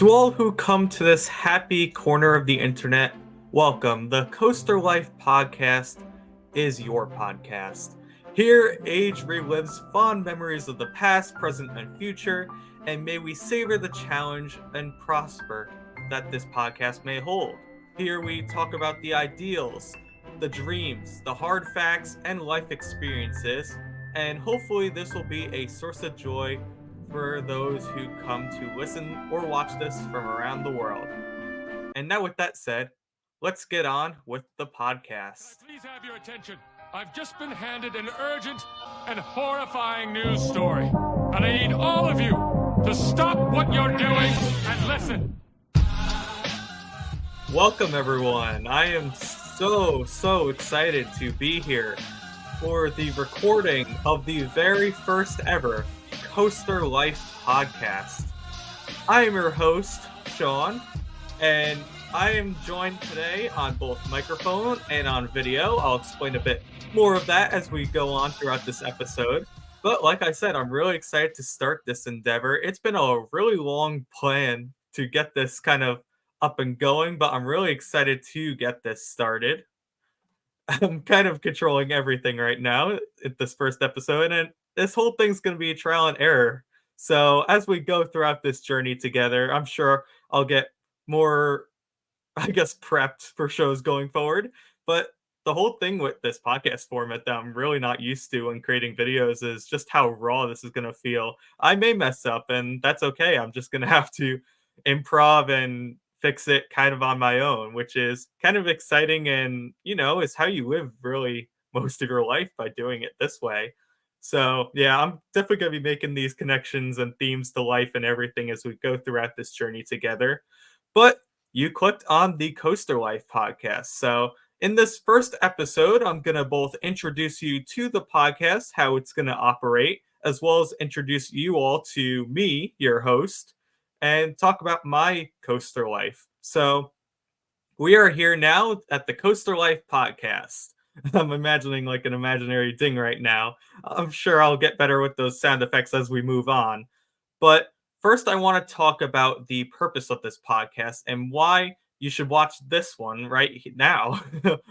To all who come to this happy corner of the internet, welcome. The Coaster Life podcast is your podcast. Here, age relives fond memories of the past, present, and future, and may we savor the challenge and prosper that this podcast may hold. Here, we talk about the ideals, the dreams, the hard facts, and life experiences, and hopefully, this will be a source of joy for those who come to listen or watch this from around the world. And now, with that said, let's get on with the podcast. Please have your attention. I've just been handed an urgent and horrifying news story. And I need all of you to stop what you're doing and listen. Welcome, everyone. I am so excited to be here for the recording of the very first ever Coaster Life podcast. I am your host, Sean, and I am joined today on both microphone and on video. I'll explain a bit more of that as we go on throughout this episode. But like I said, I'm really excited to start this endeavor. It's been a really long plan to get this kind of up and going, but I'm really excited to get this started. I'm kind of controlling everything right now at this first episode, and this whole thing's going to be a trial and error. So as we go throughout this journey together, I'm sure I'll get more, prepped for shows going forward. But the whole thing with this podcast format that I'm really not used to when creating videos is just how raw this is going to feel. I may mess up, and that's okay. I'm just going to have to improv and fix it kind of on my own, which is kind of exciting and, is how you live really most of your life by doing it this way. So, yeah, I'm definitely going to be making these connections and themes to life and everything as we go throughout this journey together. But you clicked on the Coaster Life podcast. So, in this first episode, I'm going to both introduce you to the podcast, how it's going to operate, as well as introduce you all to me, your host, and talk about my coaster life. So, we are here now at the Coaster Life podcast. I'm imagining like an imaginary ding right now. I'm sure I'll get better with those sound effects as we move on. But first, I want to talk about the purpose of this podcast and why you should watch this one right now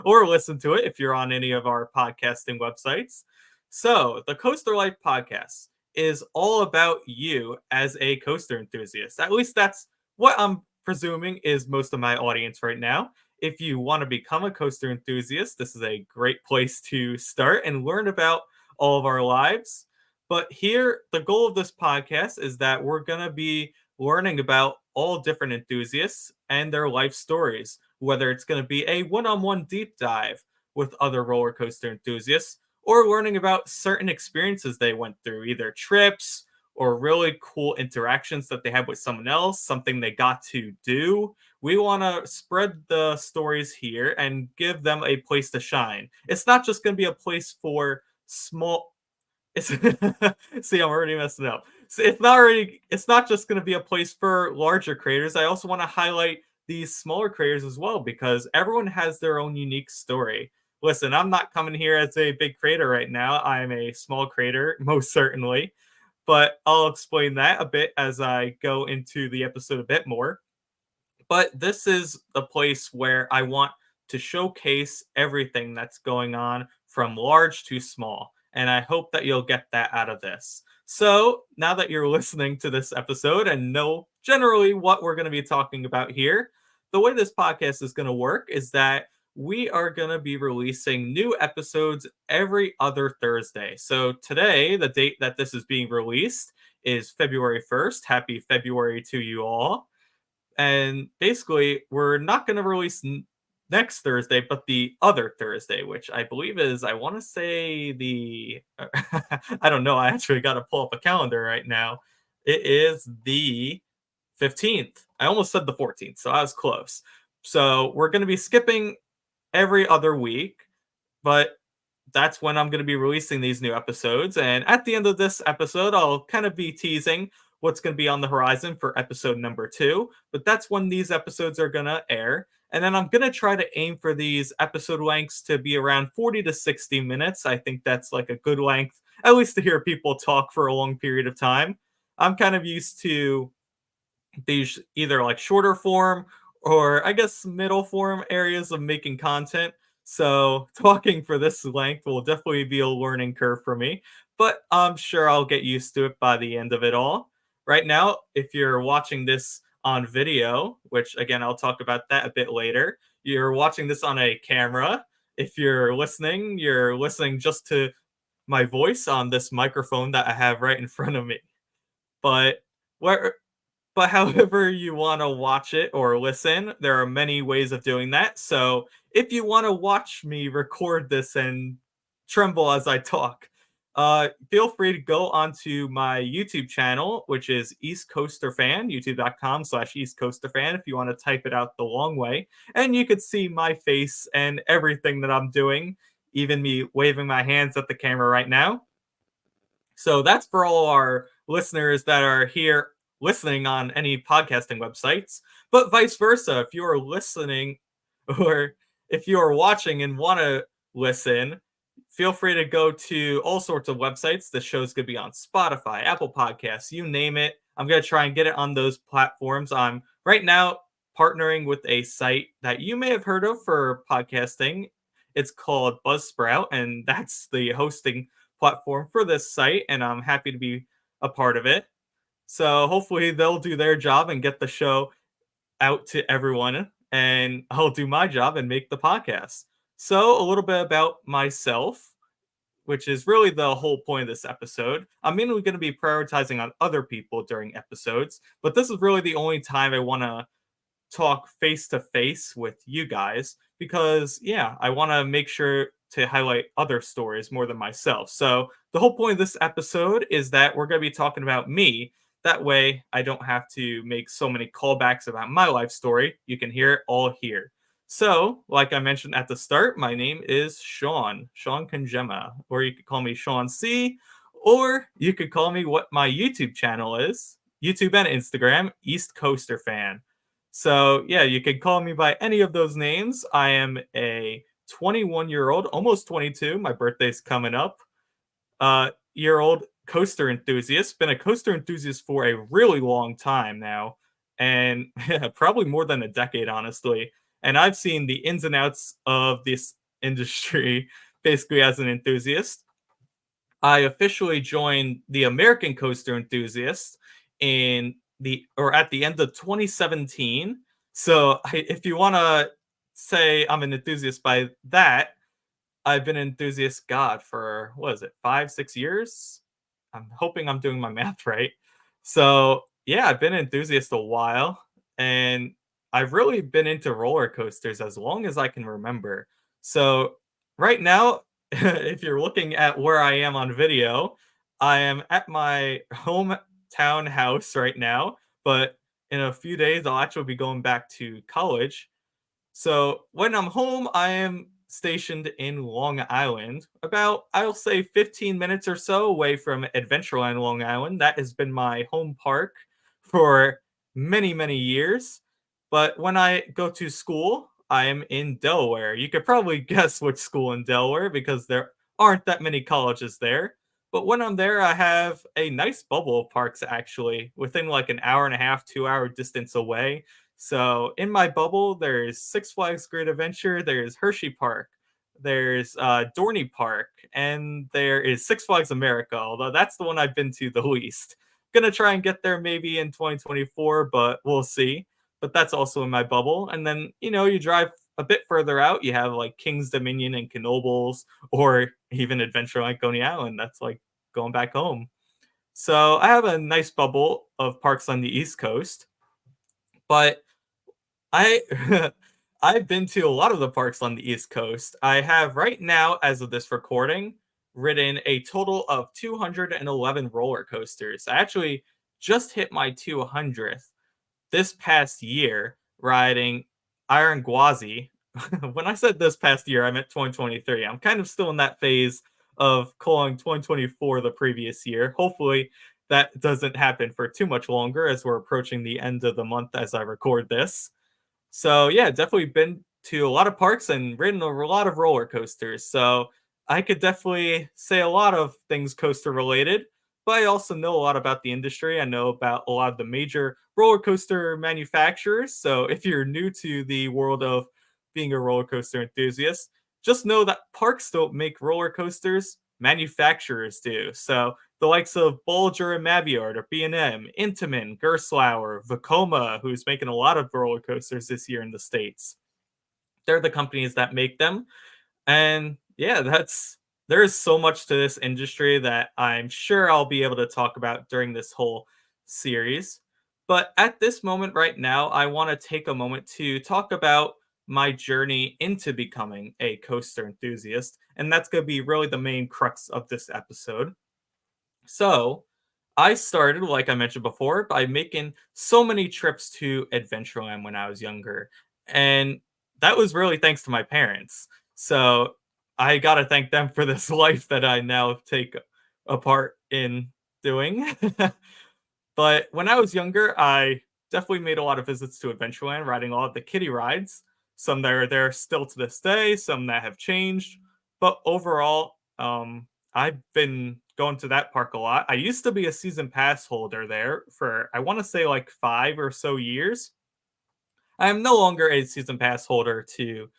or listen to it if you're on any of our podcasting websites. So, the Coaster Life podcast is all about you as a coaster enthusiast. At least that's what I'm presuming is most of my audience right now. If you want to become a coaster enthusiast, this is a great place to start and learn about all of our lives. But here, the goal of this podcast is that we're going to be learning about all different enthusiasts and their life stories, whether it's going to be a one-on-one deep dive with other roller coaster enthusiasts or learning about certain experiences they went through, either trips or really cool interactions that they had with someone else, something they got to do. We want to spread the stories here and give them a place to shine. It's not just going to be a place for small. See, I'm already messing up. So it's not just going to be a place for larger creators. I also want to highlight these smaller creators as well because everyone has their own unique story. Listen, I'm not coming here as a big creator right now. I'm a small creator, most certainly. But I'll explain that a bit as I go into the episode a bit more. But this is the place where I want to showcase everything that's going on from large to small. And I hope that you'll get that out of this. So now that you're listening to this episode and know generally what we're going to be talking about here, the way this podcast is going to work is that we are going to be releasing new episodes every other Thursday. So today, the date that this is being released is February 1st. Happy February to you all. And basically, we're not going to release next Thursday, but the other Thursday, which I believe is, I want to say I don't know. I actually got to pull up a calendar right now. It is the 15th. I almost said the 14th, so I was close. So we're going to be skipping every other week, but that's when I'm going to be releasing these new episodes. And at the end of this episode, I'll kind of be teasing what's going to be on the horizon for episode number 2. But that's when these episodes are going to air. And then I'm going to try to aim for these episode lengths to be around 40 to 60 minutes. I think that's like a good length, at least to hear people talk for a long period of time. I'm kind of used to these either like shorter form or I guess middle form areas of making content. So talking for this length will definitely be a learning curve for me, but I'm sure I'll get used to it by the end of it all. Right now, if you're watching this on video, which again, I'll talk about that a bit later, you're watching this on a camera. If you're listening just to my voice on this microphone that I have right in front of me. But where but however you want to watch it or listen, there are many ways of doing that. So if you want to watch me record this and tremble as I talk, feel free to go onto my YouTube channel, which is East Coaster Fan, youtube.com/East Coaster Fan, if you want to type it out the long way. And you could see my face and everything that I'm doing, even me waving my hands at the camera right now. So that's for all our listeners that are here listening on any podcasting websites. But vice versa, if you're listening or if you're watching and want to listen, feel free to go to all sorts of websites. The shows could be on Spotify, Apple Podcasts, you name it. I'm going to try and get it on those platforms. I'm right now partnering with a site that you may have heard of for podcasting. It's called Buzzsprout, and that's the hosting platform for this site, and I'm happy to be a part of it. So hopefully they'll do their job and get the show out to everyone, and I'll do my job and make the podcast. So a little bit about myself, which is really the whole point of this episode. I'm mainly going to be prioritizing on other people during episodes, but this is really the only time I want to talk face to face with you guys because yeah, I want to make sure to highlight other stories more than myself. So the whole point of this episode is that we're going to be talking about me. That way I don't have to make so many callbacks about my life story. You can hear it all here. So, like I mentioned at the start, my name is Sean Congemma, or you could call me Sean C, or you could call me what my YouTube channel is, YouTube and Instagram, East Coaster Fan. So, yeah, you can call me by any of those names. I am a 21-year-old, almost 22. My birthday's coming up. Year old coaster enthusiast. Been a coaster enthusiast for a really long time now, and probably more than a decade, honestly. And I've seen the ins and outs of this industry basically as an enthusiast. I officially joined the American Coaster Enthusiast in the or at the end of 2017. So if you want to say I'm an enthusiast by that, I've been an enthusiast, God, for what is it, 5, 6 years? I'm hoping I'm doing my math right. So yeah, I've been an enthusiast a while, and I've really been into roller coasters as long as I can remember. So right now, if you're looking at where I am on video, I am at my hometown house right now, but in a few days I'll actually be going back to college. So when I'm home, I am stationed in Long Island, about, I'll say, 15 minutes or so away from Adventureland Long Island. That has been my home park for many, many years. But when I go to school, I am in Delaware. You could probably guess which school in Delaware because there aren't that many colleges there. But when I'm there, I have a nice bubble of parks actually, within like an hour and a half, 2 hour distance away. So in my bubble, there's Six Flags Great Adventure, there's Hershey Park, there's Dorney Park, and there is Six Flags America, although that's the one I've been to the least. Gonna try and get there maybe in 2024, but we'll see. But that's also in my bubble. And then, you drive a bit further out, you have like King's Dominion and Knoebels, or even Adventureland Coney Island. That's like going back home. So I have a nice bubble of parks on the East Coast, but I I've been to a lot of the parks on the East Coast. I have right now, as of this recording, ridden a total of 211 roller coasters. I actually just hit my 200th this past year riding Iron Gwazi. When I said this past year, I meant 2023. I'm kind of still in that phase of calling 2024 the previous year. Hopefully, that doesn't happen for too much longer as we're approaching the end of the month as I record this. So yeah, definitely been to a lot of parks and ridden a lot of roller coasters. So I could definitely say a lot of things coaster related, but I also know a lot about the industry. I know about a lot of the major roller coaster manufacturers. So if you're new to the world of being a roller coaster enthusiast, just know that parks don't make roller coasters, manufacturers do. So the likes of Bolger and Maviard or B&M, Intamin, Gerstlauer, Vekoma, who's making a lot of roller coasters this year in the States. They're the companies that make them. And yeah, there's so much to this industry that I'm sure I'll be able to talk about during this whole series. But at this moment right now, I want to take a moment to talk about my journey into becoming a coaster enthusiast, and that's going to be really the main crux of this episode. So, I started, like I mentioned before, by making so many trips to Adventureland when I was younger. And that was really thanks to my parents. So, I got to thank them for this life that I now take a part in doing. But when I was younger, I definitely made a lot of visits to Adventureland, riding all of the kiddie rides. Some that are there still to this day, some that have changed. But overall, I've been going to that park a lot. I used to be a season pass holder there for, I want to say, like 5 or so years. I am no longer a season pass holder to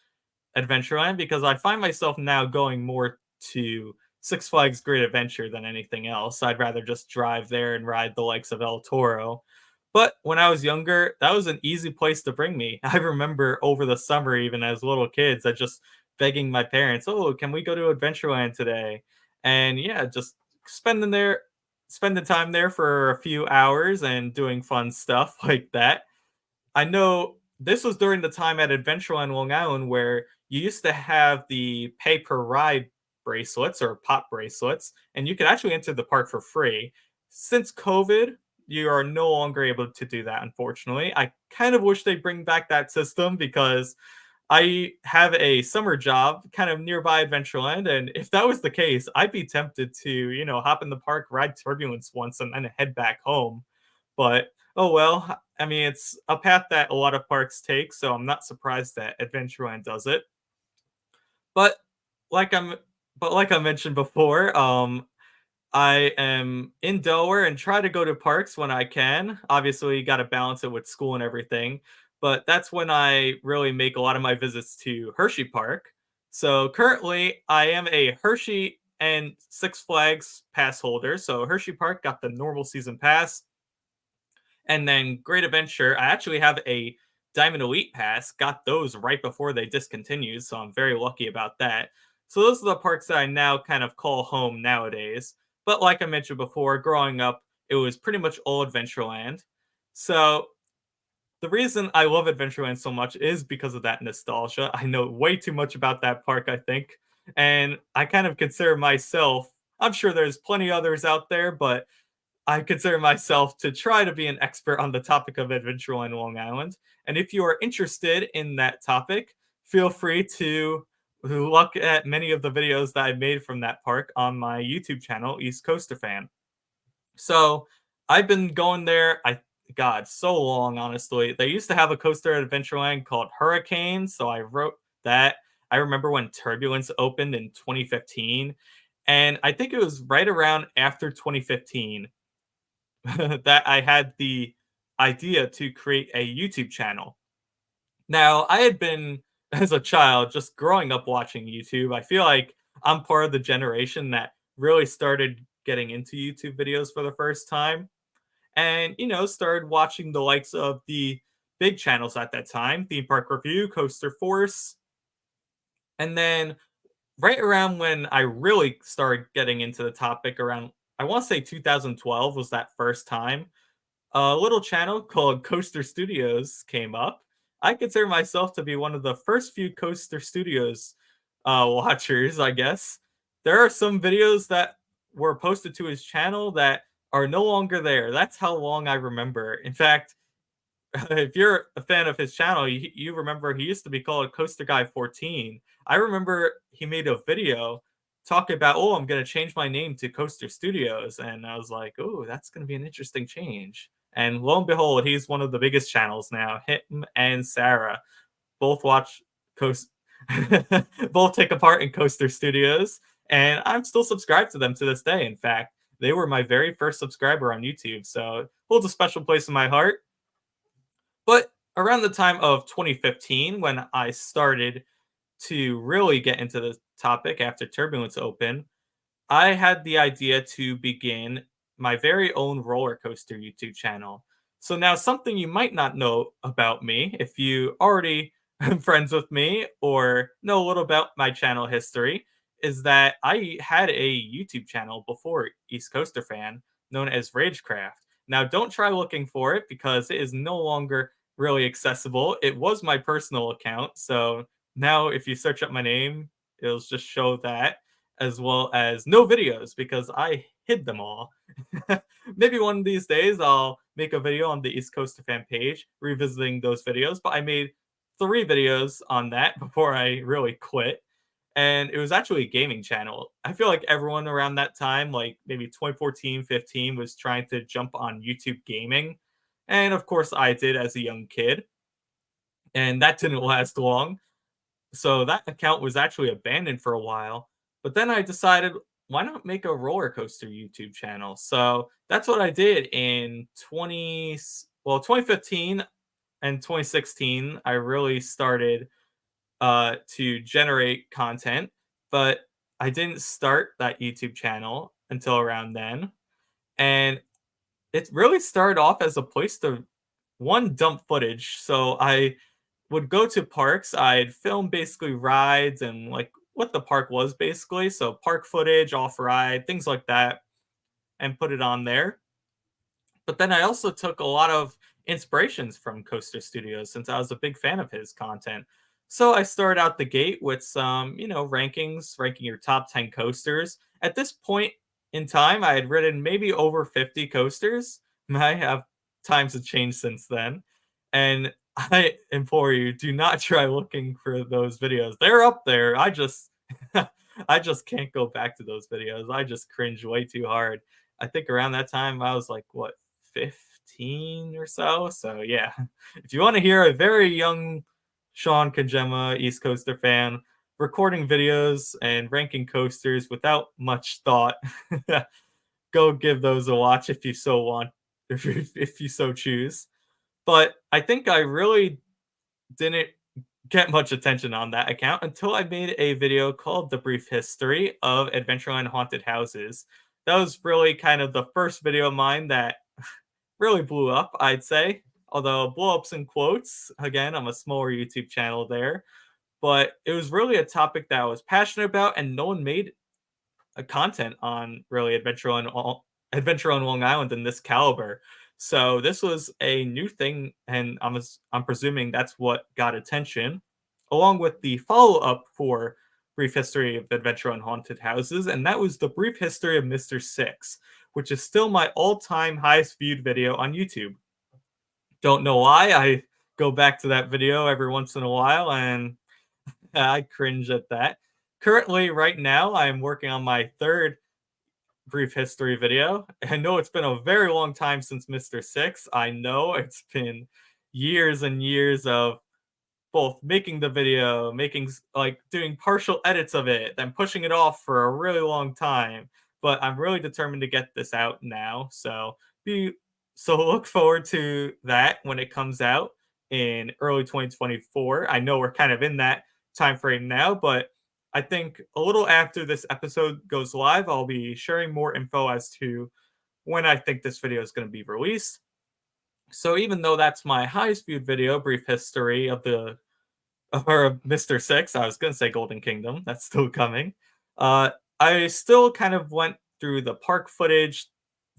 Adventureland because I find myself now going more to Six Flags Great Adventure than anything else. I'd rather just drive there and ride the likes of El Toro. But when I was younger, that was an easy place to bring me. I remember over the summer, even as little kids, I just begging my parents, "Oh, can we go to Adventureland today?" And yeah, just spending there, spending time there for a few hours and doing fun stuff like that. I know this was during the time at Adventureland Long Island where you used to have the pay per ride bracelets or pop bracelets, and you could actually enter the park for free. Since COVID, you are no longer able to do that, unfortunately. I kind of wish they bring back that system because I have a summer job kind of nearby Adventureland, and if that was the case, I'd be tempted to, hop in the park, ride Turbulence once, and then head back home. But oh well, I mean, it's a path that a lot of parks take, so I'm not surprised that Adventureland does it. But like I'm, but like I mentioned before, I am in Delaware and try to go to parks when I can. Obviously, you got to balance it with school and everything, but that's when I really make a lot of my visits to Hershey Park. So currently, I am a Hershey and Six Flags pass holder. So Hershey Park got the normal season pass, and then Great Adventure, I actually have a Diamond Elite Pass, got those right before they discontinued, so I'm very lucky about that. So those are the parks that I now kind of call home nowadays. But like I mentioned before, growing up, it was pretty much all Adventureland. So the reason I love Adventureland so much is because of that nostalgia. I know way too much about that park, I think. And I kind of consider myself, I'm sure there's plenty others out there, but I consider myself to try to be an expert on the topic of Adventureland Long Island. And if you are interested in that topic, feel free to look at many of the videos that I made from that park on my YouTube channel, East Coaster Fan. So I've been going there, God, so long, honestly. They used to have a coaster at Adventureland called Hurricane, so I wrote that. I remember when Turbulence opened in 2015, and I think it was right around after 2015 that I had the idea to create a YouTube channel. Now, I had been, as a child, just growing up watching YouTube. I feel like I'm part of the generation that really started getting into YouTube videos for the first time and, started watching the likes of the big channels at that time, Theme Park Review, Coaster Force. And then right around when I really started getting into the topic around, I want to say 2012 was that first time a little channel called Coaster Studios came up. I consider myself to be one of the first few Coaster Studios watchers, I guess. There are some videos that were posted to his channel that are no longer there. That's how long I remember. In fact, if you're a fan of his channel, you remember he used to be called Coaster Guy 14. I remember he made a video talking about, oh, I'm going to change my name to Coaster Studios. And I was like, oh, that's going to be an interesting change. And lo and behold, he's one of the biggest channels now. Him and Sarah both watch Coast, both take a part in Coaster Studios. And I'm still subscribed to them to this day, in fact. They were my very first subscriber on YouTube, so it holds a special place in my heart. But around the time of 2015, when I started to really get into the topic after Turbulence opened, I had the idea to begin my very own roller coaster YouTube channel. So now something you might not know about me if you already friends with me or know a little about my channel history is that I had a YouTube channel before East Coaster Fan known as Ragecraft. Now don't try looking for it because it is no longer really accessible. It was my personal account, so now if you search up my name, it'll just show that as well as no videos because I hid them all. Maybe one of these days I'll make a video on the East Coast fan page revisiting those videos, but I made 3 videos on that before I really quit. And it was actually a gaming channel. I feel like everyone around that time, like maybe 2014, 15, was trying to jump on YouTube gaming. And of course, I did as a young kid. And that didn't last long. So that account was actually abandoned for a while. But then I decided, why not make a roller coaster YouTube channel? So that's what I did in 2015 and 2016. I really started to generate content, but I didn't start that YouTube channel until around then. And it really started off as a place to one dump footage. So I would go to parks. I'd film basically rides and like what the park was basically. So park footage, off ride, things like that, and put it on there. But then I also took a lot of inspirations from Coaster Studios since I was a big fan of his content. So I started out the gate with some, rankings, ranking your top 10 coasters. At this point in time, I had ridden maybe over 50 coasters. I have times have changed since then. And I implore you, do not try looking for those videos. They're up there. I just I just can't go back to those videos. I just cringe way too hard. I think around that time I was like what 15 or so. So yeah, if you want to hear a very young Sean Kajema East Coaster fan recording videos and ranking coasters without much thought, go give those a watch if you so want, if you so choose. But I think I really didn't get much attention on that account until I made a video called The Brief History of Adventureland Haunted Houses. That was really kind of the first video of mine that really blew up, I'd say. Although blow ups in quotes. Again, I'm a smaller YouTube channel there. But it was really a topic that I was passionate about, and no one made a content on really Adventure on Long Island in this caliber. So this was a new thing, and I'm presuming that's what got attention, along with the follow up for Brief History of Adventure on Haunted Houses, and that was the Brief History of Mr. Six, which is still my all-time highest viewed video on YouTube. Don't know why. I go back to that video every once in a while, and I cringe at that. Currently, right now, I'm working on my third brief history video. I know it's been a very long time since Mr. Six. I know it's been years and years of both making the video, like doing partial edits of it, then pushing it off for a really long time. But I'm really determined to get this out now. Be look forward to that when it comes out in early 2024. I know we're kind of in that time frame now, but I think a little after this episode goes live, I'll be sharing more info as to when I think this video is going to be released. So even though that's my highest viewed video, brief history of the or Mr. Six. I was gonna say Golden Kingdom. That's still coming. Uh, I still kind of went through the park footage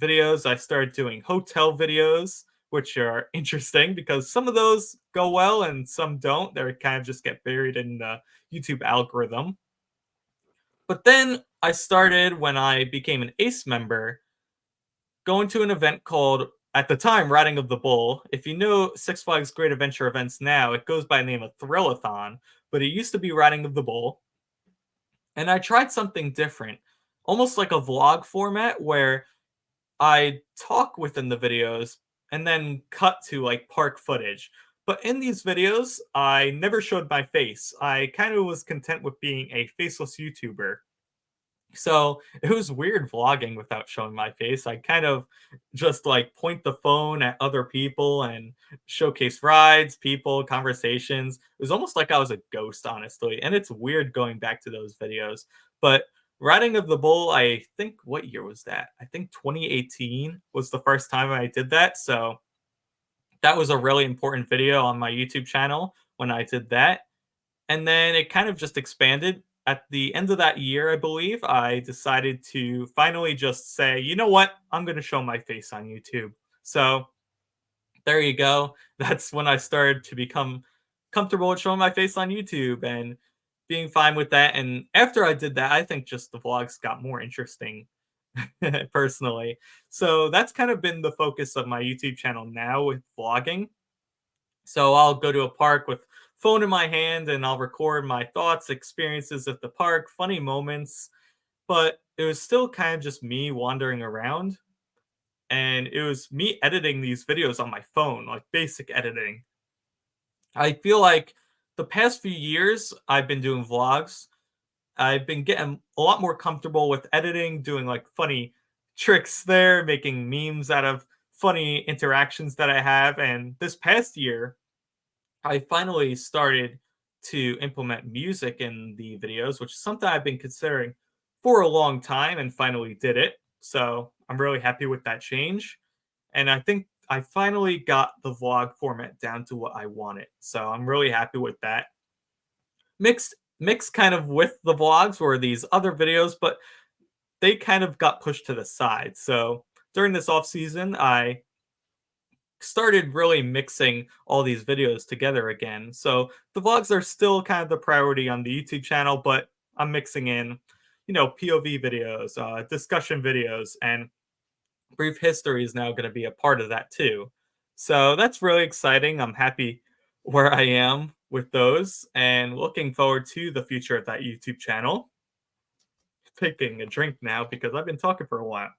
videos. I started doing hotel videos, which are interesting because some of those go well and some don't. They kind of just get buried in the YouTube algorithm. But then I started when I became an ACE member going to an event called at the time Riding of the Bull. If you know Six Flags Great Adventure events now, it goes by the name of Thrillathon, but it used to be Riding of the Bull. And I tried something different, almost like a vlog format where I talk within the videos and then cut to like park footage. But in these videos, I never showed my face. I kind of was content with being a faceless YouTuber. So it was weird vlogging without showing my face. I kind of just like point the phone at other people and showcase rides, people, conversations. It was almost like I was a ghost, honestly. And it's weird going back to those videos. But Riding of the Bull, I think, what year was that? I think 2018 was the first time I did that. So that was a really important video on my YouTube channel when I did that. And then it kind of just expanded. At the end of that year, I believe, I decided to finally just say, you know what? I'm going to show my face on YouTube. So there you go. That's when I started to become comfortable with showing my face on YouTube and being fine with that. And after I did that, I think just the vlogs got more interesting personally. So that's kind of been the focus of my YouTube channel now with vlogging. So I'll go to a park with phone in my hand and I'll record my thoughts, experiences at the park, funny moments, but it was still kind of just me wandering around and it was me editing these videos on my phone, like basic editing. I feel like the past few years I've been doing vlogs. I've been getting a lot more comfortable with editing, doing like funny tricks there, making memes out of funny interactions that I have. And this past year, I finally started to implement music in the videos, which is something I've been considering for a long time and finally did it. So I'm really happy with that change. And I think I finally got the vlog format down to what I wanted. So I'm really happy with that. Mixed kind of with the vlogs were these other videos, but they kind of got pushed to the side. So during this off season, I started really mixing all these videos together again. So the vlogs are still kind of the priority on the YouTube channel, but I'm mixing in, POV videos, discussion videos, and brief history is now going to be a part of that too. So that's really exciting. I'm happy where I am with those and looking forward to the future of that YouTube channel. Taking a drink now because I've been talking for a while.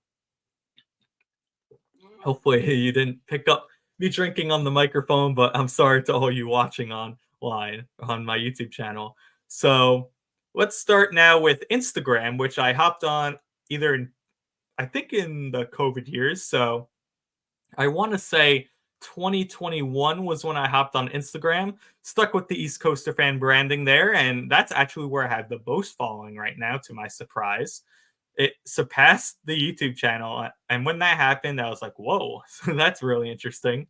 Hopefully, you didn't pick up me drinking on the microphone, but I'm sorry to all you watching online on my YouTube channel. So let's start now with Instagram, which I hopped on either I think in the COVID years. So I want to say 2021 was when I hopped on Instagram, stuck with the East Coaster fan branding there, and that's actually where I have the most following right now, to my surprise. It surpassed the YouTube channel, and when that happened, I was like, "Whoa, that's really interesting."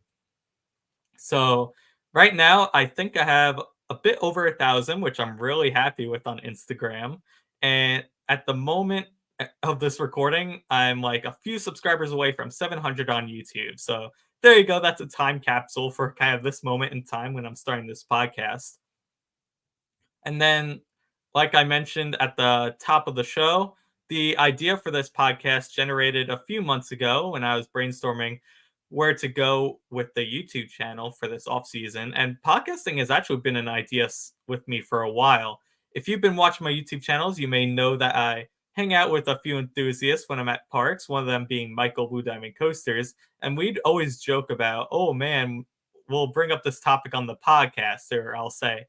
So right now, I think I have a bit over 1,000, which I'm really happy with on Instagram. And at the moment of this recording, I'm like a few subscribers away from 700 on YouTube. So there you go. That's a time capsule for kind of this moment in time when I'm starting this podcast. And then, like I mentioned at the top of the show, the idea for this podcast generated a few months ago when I was brainstorming where to go with the YouTube channel for this off season. And podcasting has actually been an idea with me for a while. If you've been watching my YouTube channels, you may know that I hang out with a few enthusiasts when I'm at parks, one of them being Michael Blue Diamond Coasters. And we'd always joke about, oh man, we'll bring up this topic on the podcast, or I'll say,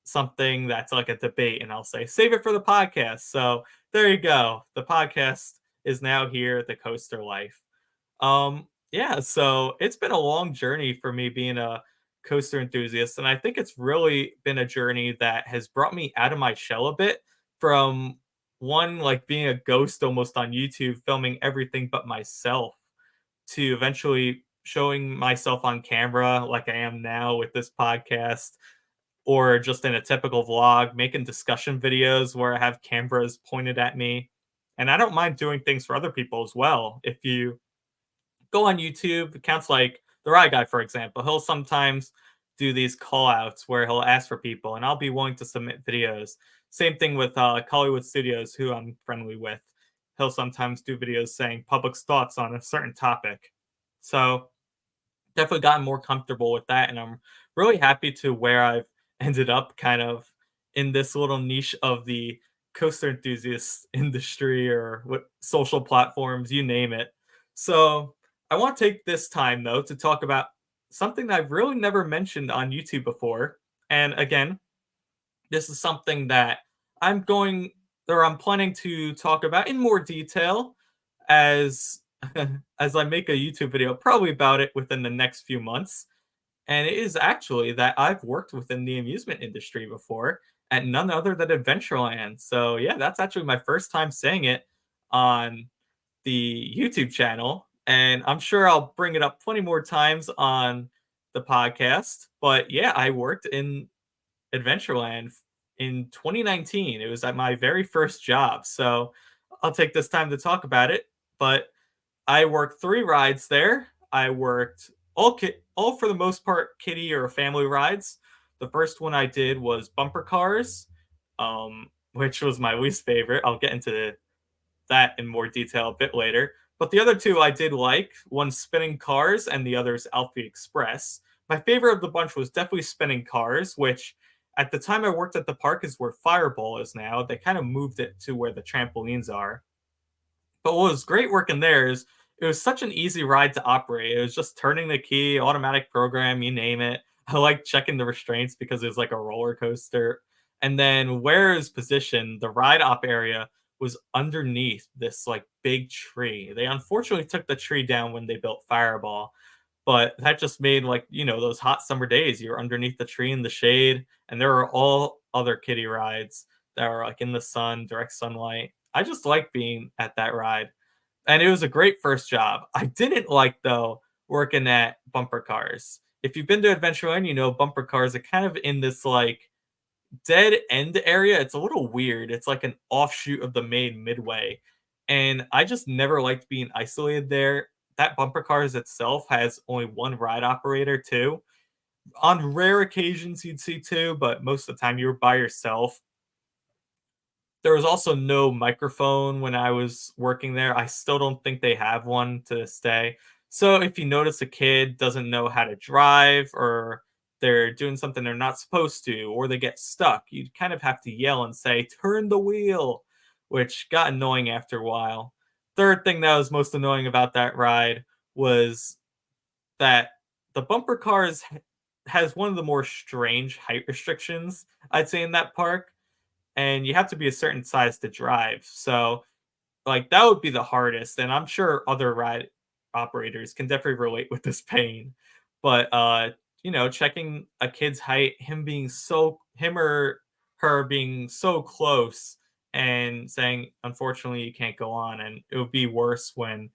something that's like a debate and I'll say save it for the podcast. So there you go. The podcast is now here, the coaster life. Yeah, so it's been a long journey for me being a coaster enthusiast and I think it's really been a journey that has brought me out of my shell a bit from one like being a ghost almost on YouTube filming everything but myself to eventually showing myself on camera like I am now with this podcast or just in a typical vlog, making discussion videos where I have cameras pointed at me. And I don't mind doing things for other people as well. If you go on YouTube, accounts like the Rye Guy, for example, he'll sometimes do these call outs where he'll ask for people, and I'll be willing to submit videos. Same thing with Hollywood Studios, who I'm friendly with. He'll sometimes do videos saying public's thoughts on a certain topic. So definitely gotten more comfortable with that, and I'm really happy to where I've ended up kind of in this little niche of the coaster enthusiast industry or what social platforms, you name it. So I want to take this time though to talk about something that I've really never mentioned on YouTube before. And again, this is something that I'm going that I'm planning to talk about in more detail as as I make a YouTube video probably about it within the next few months. And it is actually that I've worked within the amusement industry before at none other than Adventureland. So yeah, that's actually my first time saying it on the YouTube channel, and I'm sure I'll bring it up plenty more times on the podcast. But yeah, I worked in Adventureland in 2019. It was at my very first job. So I'll take this time to talk about it. But I worked 3 rides there. I worked all for the most part kiddie or family rides. The first one I did was bumper cars, which was my least favorite. I'll get into that in more detail a bit later. But the other 2 I did like. One spinning cars and the other's Alfie Express. My favorite of the bunch was definitely spinning cars, which at the time I worked at the park is where Fireball is now. They kind of moved it to where the trampolines are. But what was great working there is it was such an easy ride to operate. It was just turning the key, automatic program, you name it. I like checking the restraints because it was like a roller coaster. And then where it was positioned, the ride op area was underneath this like big tree. They unfortunately took the tree down when they built Fireball, but that just made like, those hot summer days, you're underneath the tree in the shade, and there are all other kiddie rides that are like in the sun, direct sunlight. I just like being at that ride. And it was a great first job. I didn't like though working at bumper cars. If you've been to Adventureland, you know bumper cars are kind of in this like dead end area. It's a little weird. It's like an offshoot of the main midway. And I just never liked being isolated there. That bumper cars itself has only one ride operator too. On rare occasions you'd see two, but most of the time you were by yourself. There was also no microphone when I was working there. I still don't think they have one to this day. So if you notice a kid doesn't know how to drive, or they're doing something they're not supposed to, or they get stuck, you kind of have to yell and say, "Turn the wheel," which got annoying after a while. Third thing that was most annoying about that ride was that the bumper cars has one of the more strange height restrictions I'd say in that park, and you have to be a certain size to drive. So, like, that would be the hardest, and I'm sure other ride operators can definitely relate with this pain. But, checking a kid's height, him or her being so close and saying, "Unfortunately, you can't go on," and it would be worse when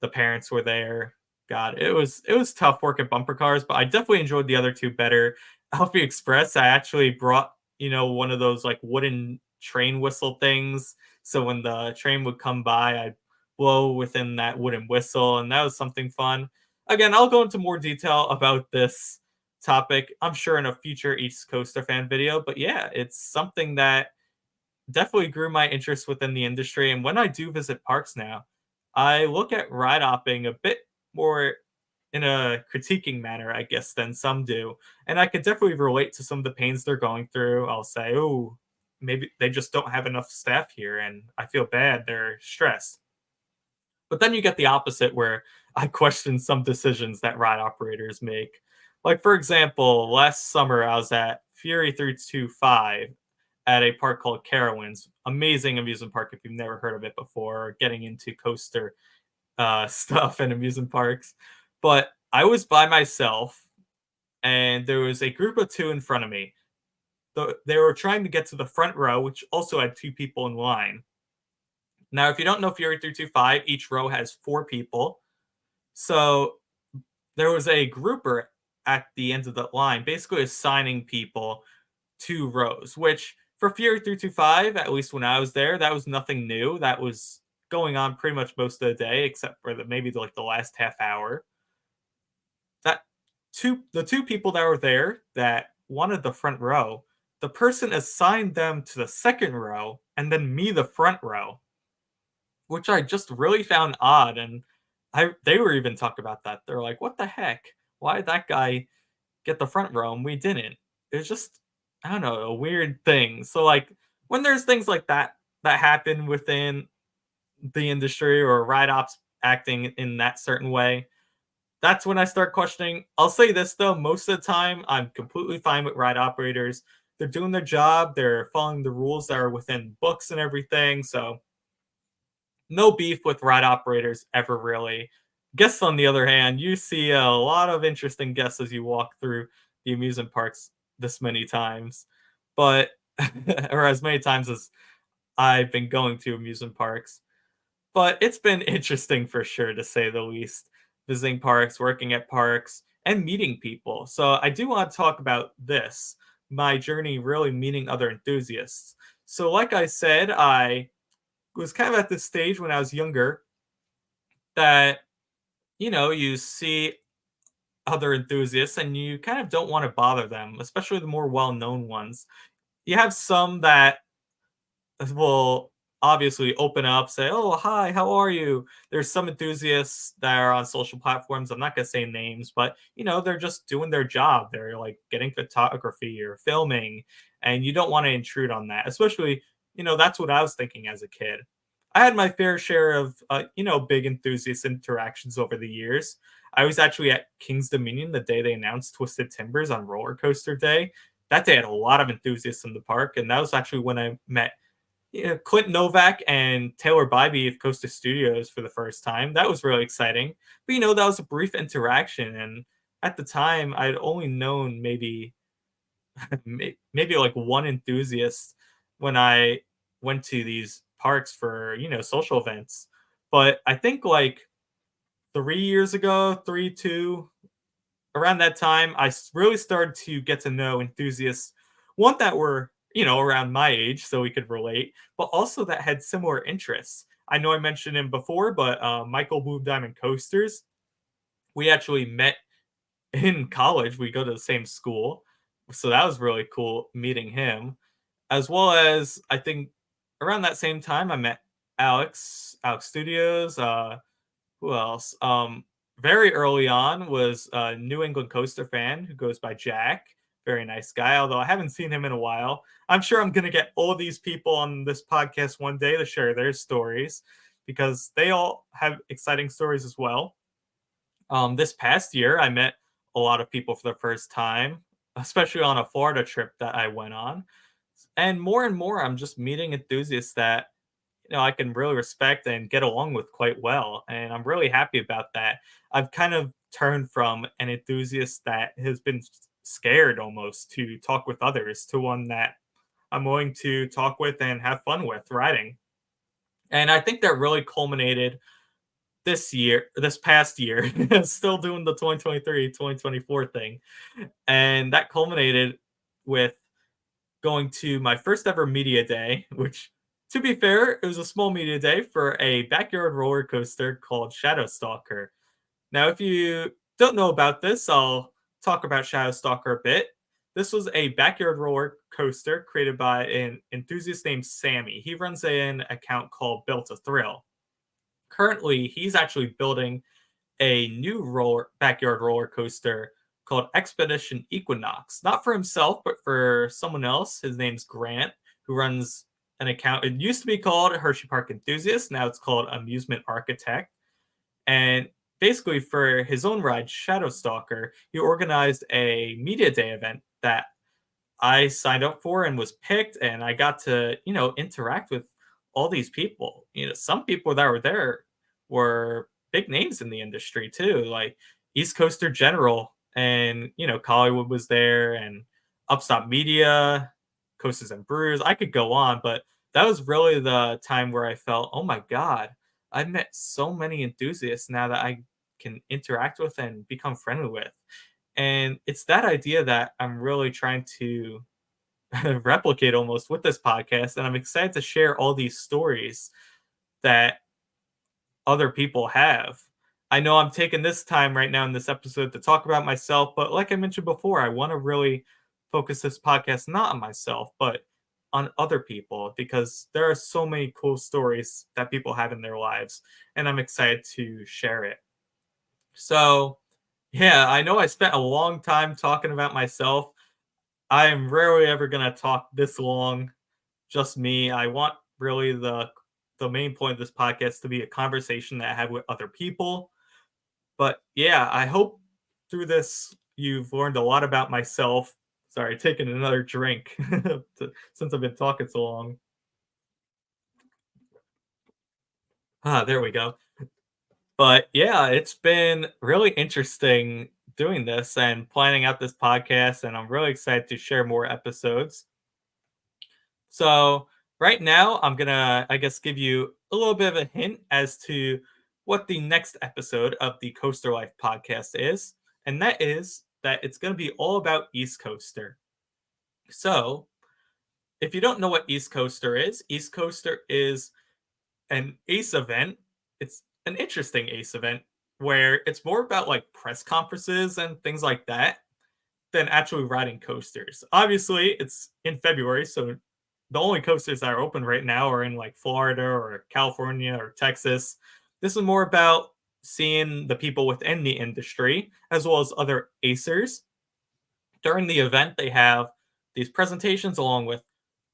the parents were there. God, it was tough working bumper cars, but I definitely enjoyed the other 2 better. Alfie Express, I actually brought, one of those, like, wooden train whistle things, so when the train would come by, I'd blow within that wooden whistle, and that was something fun. Again, I'll go into more detail about this topic, I'm sure, in a future East Coaster fan video, but yeah, it's something that definitely grew my interest within the industry. And when I do visit parks now, I look at ride hopping a bit more in a critiquing manner, I guess, than some do. And I could definitely relate to some of the pains they're going through. I'll say, oh, maybe they just don't have enough staff here, and I feel bad. They're stressed. But then you get the opposite where I question some decisions that ride operators make. Like, for example, last summer I was at Fury 325 at a park called Carowinds. Amazing amusement park if you've never heard of it before, getting into coaster stuff and amusement parks. But I was by myself, and there was a group of 2 in front of me. They were trying to get to the front row, which also had 2 people in line. Now, if you don't know Fury 325, each row has 4 people. So there was a grouper at the end of the line, basically assigning people 2 rows, which for Fury 325, at least when I was there, that was nothing new. That was going on pretty much most of the day, except for like the last half hour. That the 2 people that were there that wanted the front row, the person assigned them to the second row and then me the front row, which I just really found odd. And they were even talking about that. They're like, "What the heck? Why did that guy get the front row and we didn't?" It was just, I don't know, a weird thing. So like when there's things like that happen within the industry, or ride ops acting in that certain way, that's when I start questioning. I'll say this though, most of the time I'm completely fine with ride operators. they're doing their job, they're following the rules that are within books and everything. So no beef with ride operators ever really. Guests, on the other hand, you see a lot of interesting guests as you walk through the amusement parks this many times. But, or as many times as I've been going to amusement parks. But it's been interesting for sure, to say the least, visiting parks, working at parks, and meeting people. So I do want to talk about this, my journey really meeting other enthusiasts. So, like I said, I was kind of at this stage when I was younger that, you see other enthusiasts and you kind of don't want to bother them, especially the more well known ones. You have some that will obviously open up, say, "Oh, hi, how are you?" There's some enthusiasts that are on social platforms. I'm not gonna say names, but they're just doing their job. They're like getting photography or filming, and you don't want to intrude on that. Especially, that's what I was thinking as a kid. I had my fair share of, big enthusiast interactions over the years. I was actually at King's Dominion the day they announced Twisted Timbers on Roller Coaster Day. That day had a lot of enthusiasts in the park, and that was actually when I met Clint Novak and Taylor Bybee of Costa Studios for the first time. That was really exciting. But that was a brief interaction, and at the time, I'd only known maybe maybe like one enthusiast when I went to these parks for social events. But I think like 3 years ago, 3, 2, around that time, really started to get to know enthusiasts, one that were, around my age, so we could relate, but also that had similar interests. I know I mentioned him before, but Michael Blue Diamond Coasters, we actually met in college. We go to the same school. So that was really cool meeting him. As well as I think around that same time I met Alex Studios, who else? Very early on was a New England Coaster fan who goes by Jack. Very nice guy, although I haven't seen him in a while. I'm sure I'm going to get all these people on this podcast one day to share their stories because they all have exciting stories as well. This past year, I met a lot of people for the first time, especially on a Florida trip that I went on. And more, I'm just meeting enthusiasts that I can really respect and get along with quite well. And I'm really happy about that. I've kind of turned from an enthusiast that has been scared almost to talk with others to one that I'm willing to talk with and have fun with riding. And I think that really culminated this past year, still doing the 2023, 2024 thing. And that culminated with going to my first ever media day, which, to be fair, it was a small media day for a backyard roller coaster called Shadow Stalker. Now, if you don't know about this, I'll talk about Shadow Stalker a bit. This was a backyard roller coaster created by an enthusiast named Sammy. He runs an account called Built a Thrill. Currently, he's actually building a new backyard roller coaster called Expedition Equinox. Not for himself, but for someone else. His name's Grant, who runs an account. It used to be called Hershey Park Enthusiast. Now it's called Amusement Architect. And basically, for his own ride, Shadow Stalker, he organized a media day event that I signed up for and was picked, and I got to, interact with all these people. Some people that were there were big names in the industry too, like East Coaster General, and Collywood was there, and Upstop Media, Coasters and Brews. I could go on, but that was really the time where I felt, oh my god, I've met so many enthusiasts now that I can interact with and become friendly with. And it's that idea that I'm really trying to replicate almost with this podcast. And I'm excited to share all these stories that other people have. I know I'm taking this time right now in this episode to talk about myself, but like I mentioned before, I want to really focus this podcast not on myself, but on other people because there are so many cool stories that people have in their lives, and I'm excited to share it. So, yeah, I know I spent a long time talking about myself. I am rarely ever gonna talk this long, just me. I want really the main point of this podcast to be a conversation that I have with other people. But yeah, I hope through this you've learned a lot about myself, Sorry, taking another drink since I've been talking so long. There we go. But yeah, it's been really interesting doing this and planning out this podcast, and I'm really excited to share more episodes. So, right now, I'm gonna, I guess, give you a little bit of a hint as to what the next episode of the Coaster Life podcast is, and that is that it's gonna be all about East Coaster. So, if you don't know what East Coaster is an ACE event. It's an interesting ACE event where it's more about like press conferences and things like that than actually riding coasters. Obviously, it's in February, so the only coasters that are open right now are in like Florida or California or Texas. This is more about seeing the people within the industry as well as other acers. During the event, they have these presentations along with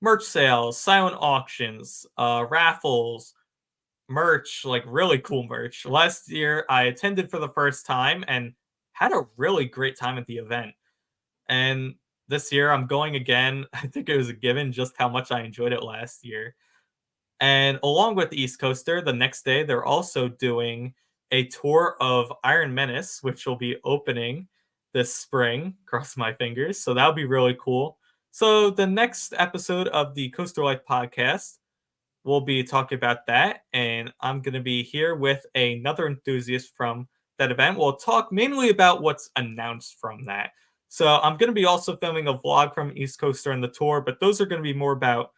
merch sales, silent auctions, raffles, merch, like really cool merch. Last year, I attended for the first time and had a really great time at the event. And this year, I'm going again. I think it was a given just how much I enjoyed it last year. And along with East Coaster, the next day, they're also doing a tour of Iron Menace, which will be opening this spring. Cross my fingers. So that'll be really cool. So the next episode of the Coaster Life podcast, we'll be talking about that, and I'm going to be here with another enthusiast from that event. We'll talk mainly about what's announced from that. So I'm going to be also filming a vlog from East Coaster and the tour, but those are going to be more about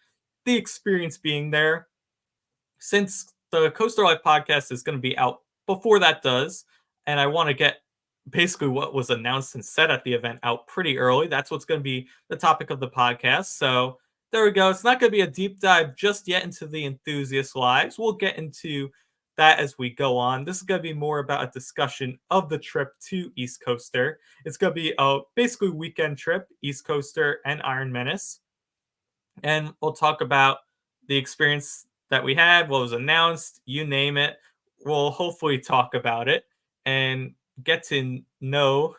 the experience being there. Since the Coaster Life podcast is going to be out before that does, and I want to get basically what was announced and said at the event out pretty early. That's what's going to be the topic of the podcast. So there we go. It's not going to be a deep dive just yet into the enthusiast lives. We'll get into that as we go on. This is going to be more about a discussion of the trip to East Coaster. It's going to be a basically weekend trip, East Coaster and Iron Menace. And we'll talk about the experience that we had, what was announced, you name it. We'll hopefully talk about it and get to know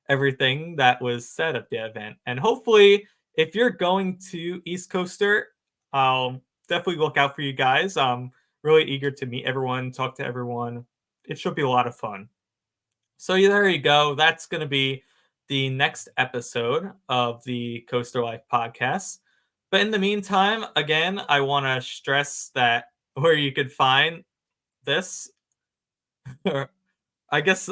everything that was said at the event. And hopefully, if you're going to East Coaster, I'll definitely look out for you guys. I'm really eager to meet everyone, talk to everyone. It should be a lot of fun. So yeah, there you go. That's going to be the next episode of the Coaster Life podcast. But in the meantime, again, I want to stress that where you could find this, I guess,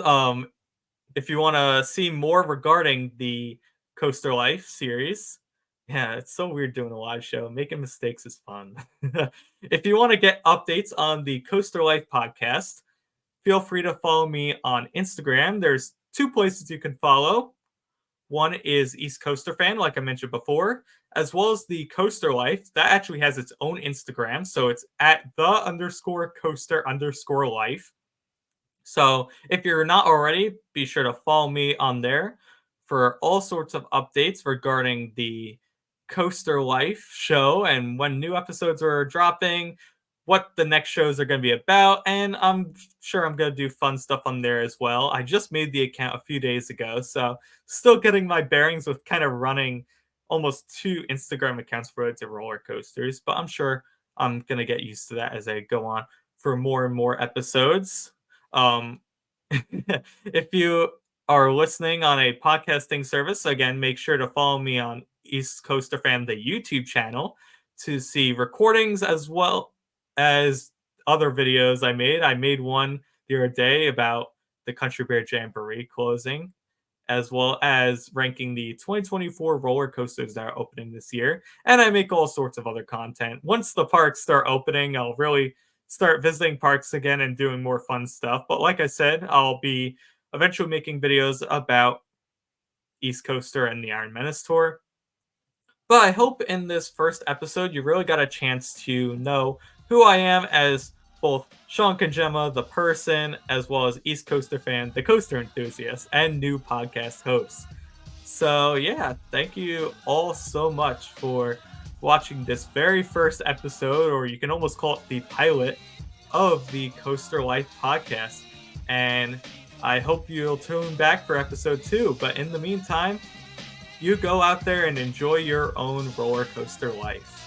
if you want to see more regarding the Coaster Life series. Yeah, it's so weird doing a live show. Making mistakes is fun. If you want to get updates on the Coaster Life podcast, feel free to follow me on Instagram. There's two places you can follow. One is East Coaster Fan, like I mentioned before, as well as the Coaster Life. That actually has its own Instagram. So it's at the_coaster_life. So if you're not already, be sure to follow me on there for all sorts of updates regarding the Coaster Life show and when new episodes are dropping, what the next shows are going to be about, and I'm sure I'm going to do fun stuff on there as well. I just made the account a few days ago, so still getting my bearings with kind of running almost two Instagram accounts related to roller coasters, but I'm sure I'm going to get used to that as I go on for more and more episodes. Um, if you are listening on a podcasting service, again, make sure to follow me on East Coaster Fan, the YouTube channel, to see recordings as well as other videos I made. I made one the other day about the Country Bear Jamboree closing, as well as ranking the 2024 roller coasters that are opening this year. And I make all sorts of other content. Once the parks start opening, I'll really start visiting parks again and doing more fun stuff. But like I said, I'll be eventually making videos about East Coaster and the Iron Menace tour. But I hope in this first episode you really got a chance to know who I am as both Sean Kojima, the person, as well as East Coaster Fan, the coaster enthusiast, and new podcast host. So yeah, thank you all so much for watching this very first episode, or you can almost call it the pilot of the Coaster Life podcast. And I hope you'll tune back for episode 2. But in the meantime, you go out there and enjoy your own roller coaster life.